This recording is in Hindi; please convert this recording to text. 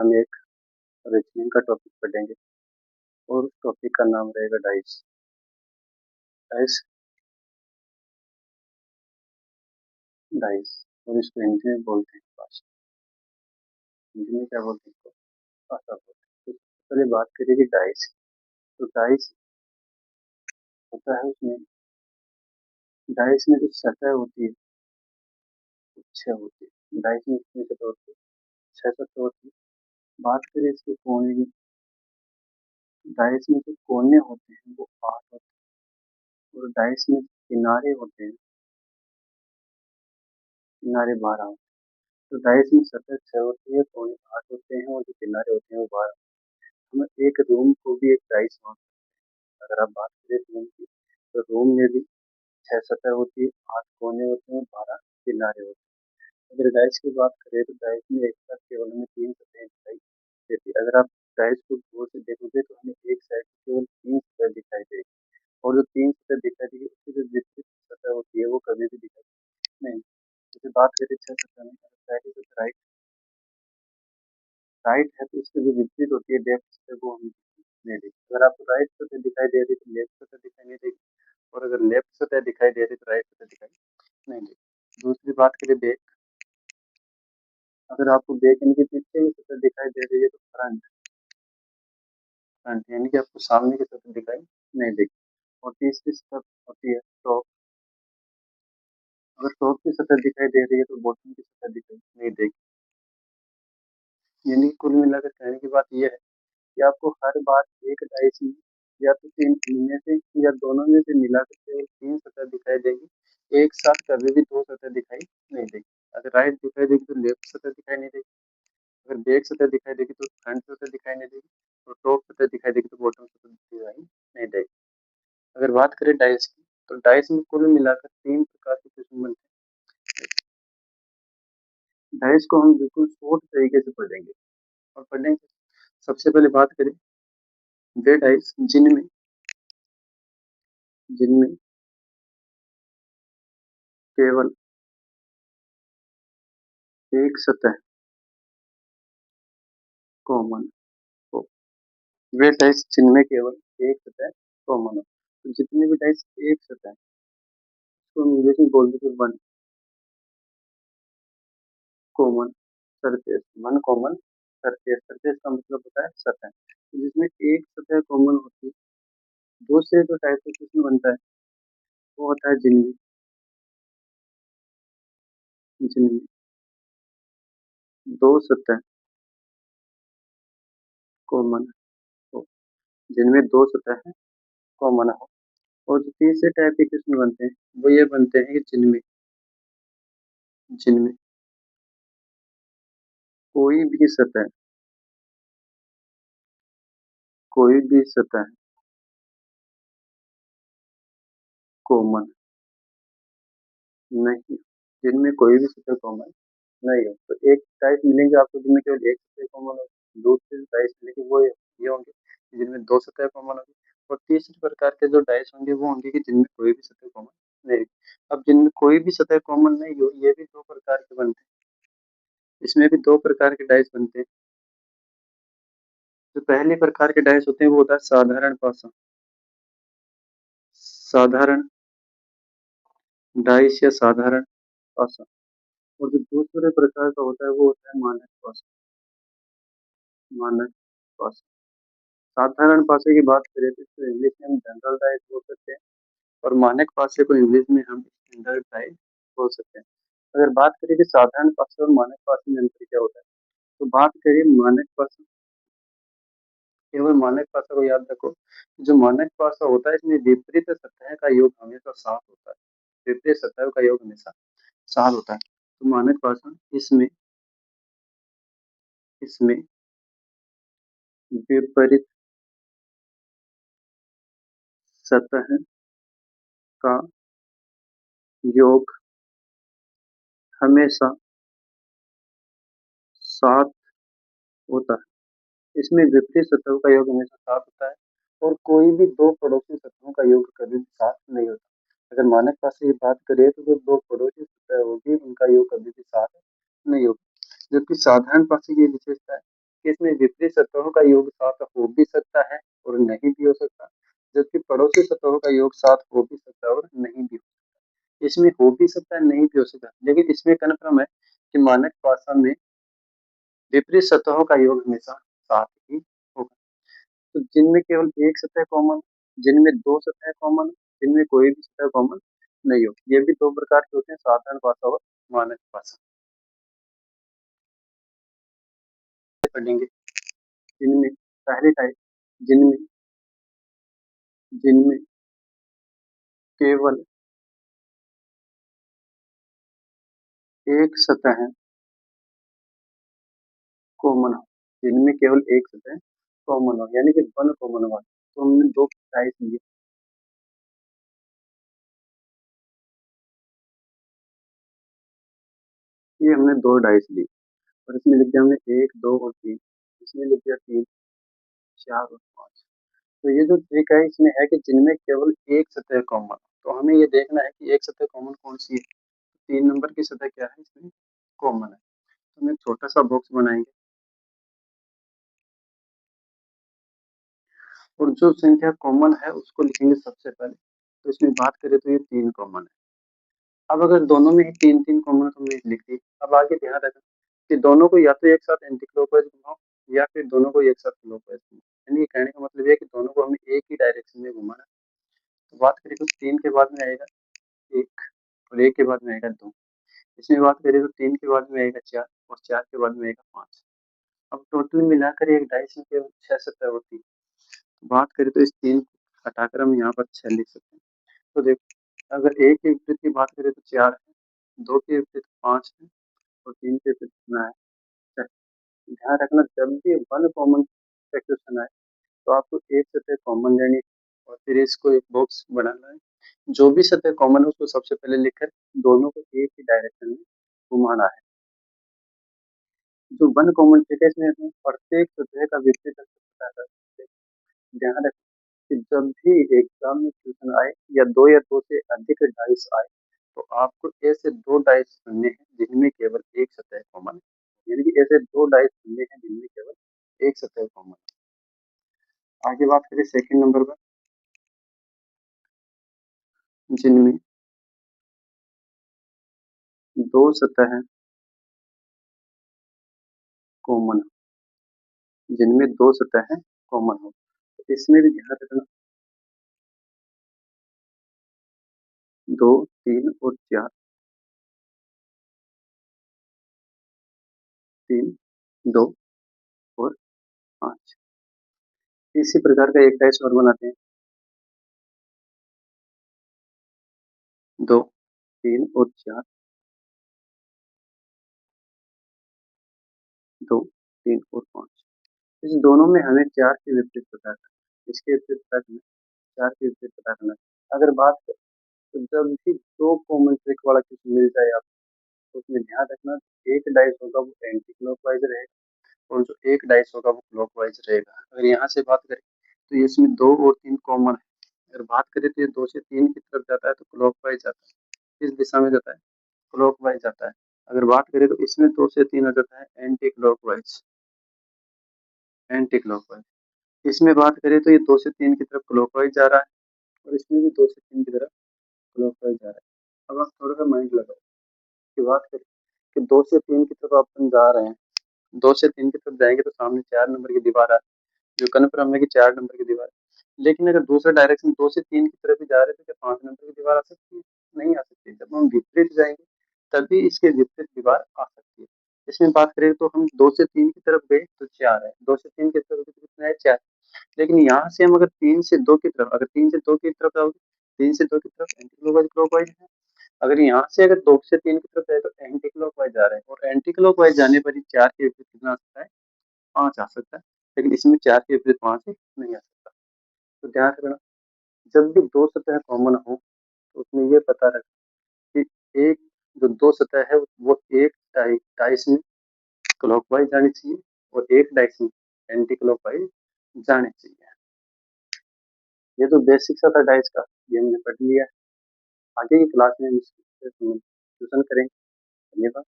हम एक रीजनिंग का टॉपिक पढ़ेंगे और उस टॉपिक का नाम रहेगा डाइस। डाइस डाइस और इसको हिंदी में बोलते हैं पाशा। हिंदी में क्या बोलते हैं इसको? पाशा बोलते हैं। तो सबसे पहले बात करें कि डाइस। तो डाइस होता है उसमें, डाइस में जो सतह होती है वो छह होती है। डाइस में कितनी सतह होती है? छह सतह होती है। बात करें इसके कोने की, डाइस में जो कोने होते हैं वो 8 होते हैं और डाइस में किनारे होते हैं, किनारे 12 होते हैं। तो डाइस में सतह 6 होती है, कोने 8 होते हैं और जो किनारे होते हैं वो 12। हम एक रूम को भी एक डाइस मान सकते हैं। अगर आप बात करें रूम की, तो रूम में भी 6 सतह होती है, 8 कोने होते हैं, 12 किनारे होते हैं। अगर डाइस की बात करें तो डाइस में एक साथ केवल हमें 3 सतहें दिखाई देती है। अगर आप डाइस को गौर से देखोगे तो हमें एक साइड केवल 3 सतह दिखाई देगी और जो 3 सतह दिखाई देगी उसकी जो विपरीत सतह होती है वो कभी भी दिखाई नहीं। जैसे बात करें 6 सतह में, पहली सतह राइट राइट है तो उसकी जो विपरीत होती है लेफ्ट सतह वो हमें नहीं देगी। अगर आपको राइट सतह दिखाई दे रही है तो लेफ्ट सतह दिखाई नहीं देगी और अगर लेफ्ट सतह दिखाई दे रही है तो राइट सतह दिखाई नहीं देगी। दूसरी बात करें बैक, अगर आपको बैक यानी कि पीछे की सतह दिखाई दे रही है तो फ्रंट फ्रंट यानी कि आपको सामने की सतह दिखाई नहीं देगी। और तीसरी सतह होती है टॉप, अगर टॉप की सतह दिखाई दे रही है तो बॉटम की सतह दिखाई नहीं देगी। यानी कि कुल मिलाकर कहने की बात यह है कि आपको हर बार एक डाइस में या तो तीन इनमें से या दोनों में से मिलाकर केवल 3 सतह दिखाई देगी। एक साथ कभी भी 2 सतह दिखाई नहीं देगी। अगर राइट दिखाई देगी तो लेफ्ट सतह दिखाई नहीं देगी, अगर बैक सतह दिखाई देगी तो फ्रंट सतह दिखाई नहीं देगी और टॉप सतह दिखाई देगी तो बॉटम सतह दिखाई नहीं देगी। अगर बात करें डाइस की, तो डाइस में कुल मिलाकर 3 प्रकार के किस्म बनते हैं। डाइस को हम बिल्कुल शॉर्ट तरीके से पढ़ेंगे और पढ़ेंगे। सबसे पहले बात करें वे डाइस जिनमें जिनमें केवल एक सतह कॉमन हो। वे डाइस जिनमें केवल एक सतह कॉमन हो। तो जितने भी डाइस एक सतह है, उसको हम इंग्लिश में बोल देते हैं one common surface. One common surface, surface का मतलब होता है सतह। तो जिसमें एक सतह कॉमन होती है, दूसरे जो टाइप का क्वेश्चन बनता है वो होता है जिनमें जिनमें दो सतह कॉमन हो, जिनमें दो सतह कॉमन हो। और जो तीसरे टाइप के क्वेश्चन बनते हैं वो ये बनते हैं कि जिनमें जिनमें कोई भी सतह कोई भी सतह कॉमन नहीं, जिनमें कोई भी सतह कॉमन नहीं हो। तो एक टाइप मिलेंगे आपको जिनमें केवल एक सतह कॉमन हो, दूसरे टाइप मिलेंगे वो ये होंगे जिनमें दो सतह कॉमन होगी और तीसरे प्रकार के जो डाइस होंगे वो होंगे कि जिनमें कोई भी सतह कॉमन नहीं होगी। अब जिनमें कोई भी सतह कॉमन नहीं हो ये भी दो प्रकार के बनते हैं, इसमें भी दो प्रकार के डाइस बनते हैं। जो पहले प्रकार के डाइस होते हैं वो होता है साधारण पासा, साधारण डाइस या साधारण पासा। और जो दूसरे प्रकार का होता है वो होता है मानक पासा, मानक पासा। साधारण पासे की बात करें तो इसको इंग्लिश में हम जनरल डाइस बोल सकते हैं और मानक पासे को इंग्लिश में हम स्टैंडर्ड डाइस बोल सकते हैं। अगर बात करें कि साधारण पासे और मानक पासे में अंतर क्या होता है, तो बात करें मानक पासा, केवल मानक पासा को याद रखो। जो मानक पासा होता है इसमें विपरीत सतह का योग हमेशा 7 होता है, विपरीत सतह का योग हमेशा 7 होता है। तो मानक पासा इसमें इसमें विपरीत सतह का योग हमेशा 7 होता है। इसमें विपरीत सतहों का योग हमेशा 7 होता है और कोई भी दो पड़ोसी सतहों का योग कभी भी 7 नहीं होता। अगर मानक पासे की बात करें तो जो दो पड़ोसी सतह होगी उनका योग कभी भी 7 नहीं होगा। जबकि साधारण पासे की विशेषता है कि इसमें विपरीत सतहों का योग 7 हो भी सकता है और नहीं भी हो सकता, जबकि पड़ोसी सतहों का योग 7 हो भी सकता है और नहीं भी हो सकता। इसमें हो भी सकता है, नहीं भी हो सकता, लेकिन इसमें कन्फर्म है कि मानक भाषा में विपरीत सतहों का योग हमेशा 7 ही होगा। तो जिनमें केवल एक सतह कॉमन, जिनमें दो सतह कॉमन, जिनमें कोई भी सतह कॉमन नहीं हो, ये भी दो प्रकार के होते हैं, साधारण भाषा और मानक भाषा। पढ़ेंगे जिनमें पहले टाइप, जिनमें जिनमें केवल एक सतह कॉमन हो, जिनमें केवल एक सतह कॉमन हो, यानी कि वन कॉमन हो। तो हमने दो टाइप लिए, ये हमने दो डाइस ली और इसमें लिख दिया हमने एक, दो और तीन, इसमें लिख दिया तीन, चार और पाँच। तो ये जो ट्रिक है इसमें है कि जिनमें केवल एक सतह कॉमन, तो हमें ये देखना है कि एक सतह कॉमन कौन सी है। तीन नंबर की सतह क्या है इसमें कॉमन है, तो हम एक छोटा सा बॉक्स बनाएंगे और जो संख्या कॉमन है उसको लिखेंगे सबसे पहले। तो इसमें बात करें तो ये तीन कॉमन है। अब अगर दोनों में ही तीन तीन कॉमन है तो हमने लिख दी। अब आगे ध्यान रखना कि दोनों को या तो एक साथ एंटी क्लॉकवाइज घुमाओ या फिर दोनों को एक साथ क्लॉकवाइज घुमाओ, यानी ये कहने का मतलब ये है कि दोनों को हमें एक ही डायरेक्शन में घुमाना है। तो बात करें तो तीन के बाद में आएगा एक और एक के बाद में आएगा दो। इसमें बात करें तो तीन के बाद में आएगा चार और चार के बाद में आएगा पाँच। अब टोटल मिलाकर एक डाइस में केवल छह सतह होती है। तो बात करें तो इस तीन को हटाकर हम यहाँ पर छह लिख सकते हैं। तो देखो अगर एक के विपरीत की बात करें तो चार है, दो के विपरीत पाँच है और तीन के विपरीत कितना है छह। ध्यान रखना जब भी वन कॉमन का क्वेश्चन आए तो आपको एक सतह कॉमन लेनी है और फिर इसको एक बॉक्स बनाना है। जो भी सतह कॉमन है उसको सबसे पहले लिखकर दोनों को एक ही डायरेक्शन में घुमाना है। जो वन कॉमन ट्रिक है इसमें हम प्रत्येक सतह का विपरीत अक्ष पता कर सकते हैं। ध्यान रखें कि जब भी एग्जाम में क्वेश्चन आए या दो से अधिक डाइस आए तो आपको ऐसे दो डाइस चुनने हैं जिनमें केवल एक सतह कॉमन है, यानी कि ऐसे दो डाइस चुनने हैं जिनमें केवल एक सतह कॉमन है। आगे बात करें सेकंड नंबर पर, जिनमें दो सतह कॉमन, जिनमें दो सतह कॉमन हो, तो इसमें भी ध्यान रखना दो, तीन और चार, तीन, दो और पाँच। इसी प्रकार का एक डाइस और बनाते हैं, दो, तीन और चार, दो, तीन और पाँच। इस दोनों में हमें चार के विपरीत पता करना है, इसके विपरीत पता करना है, चार के विपरीत पता करना है। अगर बात करें तो जब भी दो कॉमन ट्रिक वाला क्वेश्चन मिल जाए आपको तो उसमें ध्यान रखना एक डाइस होगा वो एंटी क्लॉकवाइज रहेगा और जो एक डाइस होगा वो क्लॉकवाइज रहेगा। अगर यहाँ से बात करें तो इसमें दो और तीन कॉमन है। अगर बात करें तो ये दो से तीन की तरफ जाता है तो क्लॉकवाइज जाता है, इस दिशा में जाता है क्लॉकवाइज जाता है। अगर बात करें तो इसमें दो से तीन हो जाता है एंटी क्लॉकवाइज, एंटी क्लॉकवाइज। इसमें बात करें तो ये दो से तीन की तरफ क्लॉकवाइज जा रहा है और इसमें भी दो से तीन की तरफ क्लॉकवाइज जा रहा है। अब आप थोड़ा सा माइंड लगाओ कि बात करें कि दो से तीन की तरफ अपन जा रहे हैं, दो से तीन की तरफ जाएंगे तो सामने चार नंबर की दीवार आ जो कन्फर्म है कि चार नंबर की दीवार है। लेकिन अगर दूसरा डायरेक्शन दो से तीन की तरफ भी जा रहे थे तो क्या पांच नंबर की दीवार आ सकती है? नहीं आ सकती। जब हम विपरीत जाएंगे तभी इसके विपरीत दीवार आ सकती है। इसमें बात करें तो हम दो से तीन की तरफ गए तो चार है, दो से तीन की तरफ कितना है चार। लेकिन यहाँ से हम अगर तीन से दो की तरफ, अगर तीन से दो की तरफ जाओगे, तीन से दो की तरफ एंटी क्लॉकवाइज क्लॉकवाइज है। अगर यहाँ से अगर दो से तीन की तरफ जाए तो एंटी क्लॉकवाइज जा रहे हैं और एंटी क्लॉकवाइज जाने पर ही चार के विपरीत कितना आ सकता है? पांच आ सकता है। लेकिन इसमें चार के विपरीत पांच नहीं आ सकता। तो ध्यान रखना जब भी दो सतह कॉमन हो तो उसमें ये पता रखना कि एक जो दो सतह है वो एक डाइस में क्लॉकवाइज जानी चाहिए और एक डाइस में एंटी क्लॉकवाइज जानी चाहिए। ये तो बेसिक सा था डाइस का, ये हमने पढ़ लिया है। आगे की क्लास में हम इसके ट्यूशन करेंगे। धन्यवाद।